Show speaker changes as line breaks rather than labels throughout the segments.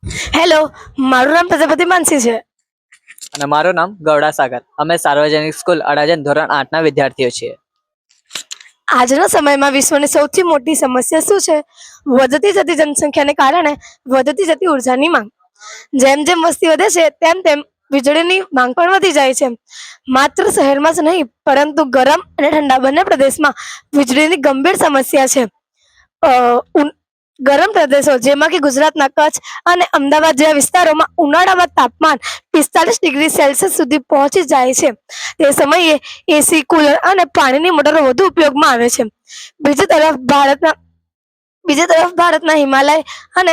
Hello, મારું નામ પ્રજાપતિ માનસી છે.
અને મારું નામ ગૌડા સાગર. અમે સાર્વજનિક સ્કૂલ અડાજણ ધોરણ 8 ના વિદ્યાર્થીઓ છીએ.
આજના સમયમાં વિશ્વની સૌથી મોટી સમસ્યા શું છે? વધતી જતી જનસંખ્યાને કારણે વધતી જતી ઉર્જાની માંગ. જેમ જેમ વસ્તી વધે છે તેમ તેમ વીજળીની માંગ પણ વધી જાય છે. માત્ર શહેરમાં જ નહીં પરંતુ ગરમ અને ઠંડા બંને પ્રદેશમાં વીજળીની ગંભીર સમસ્યા છે. ગરમ પ્રદેશો જેમાં કે ગુજરાતના કચ્છ અને અમદાવાદ જેવા વિસ્તારોમાં ઉનાળામાં તાપમાન 45 ડિગ્રી સેલ્સિયસ સુધી પહોંચી જાય છે. તે સમયે એસી, કુલર અને પાણીની મોટરો વધુ ઉપયોગમાં આવે છે. બીજી તરફ ભારતના હિમાલય અને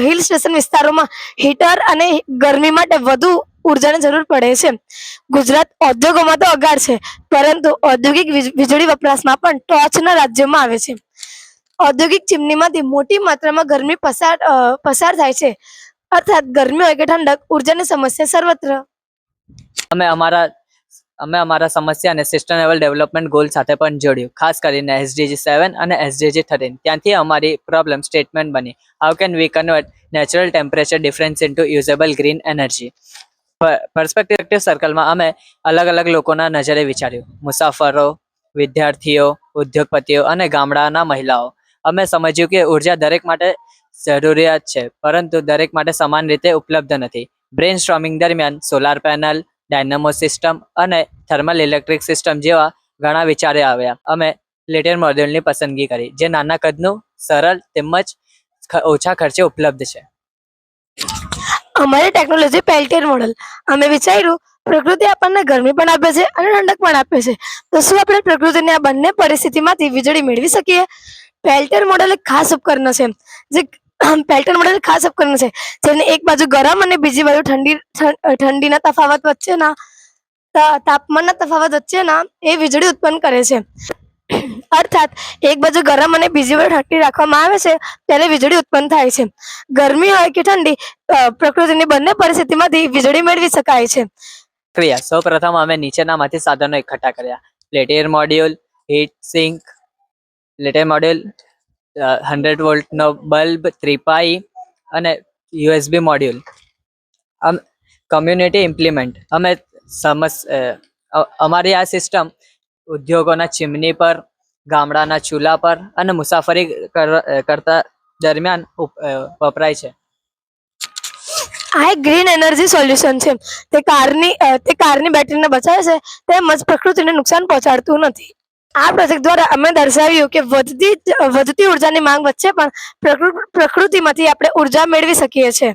હિલ સ્ટેશન વિસ્તારોમાં હીટર અને ગરમી માટે વધુ ઉર્જાની જરૂર પડે છે. ગુજરાત ઉદ્યોગોમાં તો અગાડ છે, પરંતુ ઔદ્યોગિક વીજળી વપરાશમાં પણ ટોચના રાજ્યોમાં આવે છે. ઔદ્યોગિક ચીમનીમાંથી મોટી માત્રામાં ગરમી પસાર થાય છે. અર્થાત ગરમી હોય કે ઠંડક, ઉર્જાની સમસ્યા સર્વત્ર.
અમે અમારા સમસ્યાને સસ્ટેનેબલ ડેવલપમેન્ટ ગોલ સાથે પણ જોડ્યું, ખાસ કરીને SDG 7 અને SDG 13. ત્યાંથી અમારી પ્રોબ્લેમ સ્ટેટમેન્ટ બની, how can we convert natural temperature difference into usable green energy. Perspective સર્કલમાં અમે અલગ અલગ લોકોના નજરે વિચાર્યું, મુસાફરો, વિદ્યાર્થીઓ, ઉદ્યોગપતિઓ અને ગામડાના મહિલાઓ. અમે સમજ્યું કે ઉર્જા દરેક માટે જરૂરિયાત છે, પરંતુ દરેક માટે સમાન રીતે ઉપલબ્ધ નથી. બ્રેન સ્ટ્રોમિંગ દરમિયાન સોલાર પેનલ, ડાયનેમો સિસ્ટમ અને થર્મલ ઇલેક્ટ્રિક સિસ્ટમ જેવા ઘણા વિચારો આવ્યા. અમે પેલ્ટીયર મોડ્યુલની પસંદગી કરી, જે નાના કદનું, સરળ તેમજ ઓછા ખર્ચે ઉપલબ્ધ છે.
અમારી ટેકનોલોજી પેલ્ટીયર મોડલ. અમે વિચાર્યું, પ્રકૃતિ આપણને ગરમી પણ આપે છે અને ઠંડક પણ આપે છે, તો શું આપણે પ્રકૃતિની આ બંને પરિસ્થિતિમાંથી વીજળી મેળવી શકીએ? પેલ્ટીયર મોડલ એક ખાસ ઉપકરણ છે જેને એક બાજુ ગરમ અને બીજી બાજુ ઠંડીના તાપમાનના તફાવત વચ્ચેના એ વીજળી ઉત્પન્ન કરે છે. અર્થાત એક બાજુ ગરમ અને બીજી બાજુ ઠંડી રાખવામાં આવે છે ત્યારે વીજળી ઉત્પન્ન થાય છે. ગરમી હોય કે ઠંડી, પ્રકૃતિની બંને પરિસ્થિતિમાંથી વીજળી મેળવી શકાય છે.
ક્રિયા સૌપ્રથમ અમે નીચેનામાંથી સાધનો એકઠા કર્યા: Peltier module, heat sink, Peltier module, 100 વોલ્ટનો બલ્બ, 3 અને USB મોડ્યુલ. Community implement. અમારી આ સિસ્ટમ ઉદ્યોગોના ચીમની પર, ગામડાના ચૂલા પર અને મુસાફરી કરતા દરમિયાન વપરાય છે.
આ એક ગ્રીન એનર્જી સોલ્યુશન છે. તે કારની બેટરીને બચાવે છે, તેમજ પ્રકૃતિને નુકસાન પહોંચાડતું નથી. આ પ્રોજેક્ટ દ્વારા અમે દર્શાવ્યું કે વધતી ઉર્જાની માંગ વચ્ચે પણ પ્રકૃતિમાંથી આપણે ઉર્જા મેળવી શકીએ છીએ.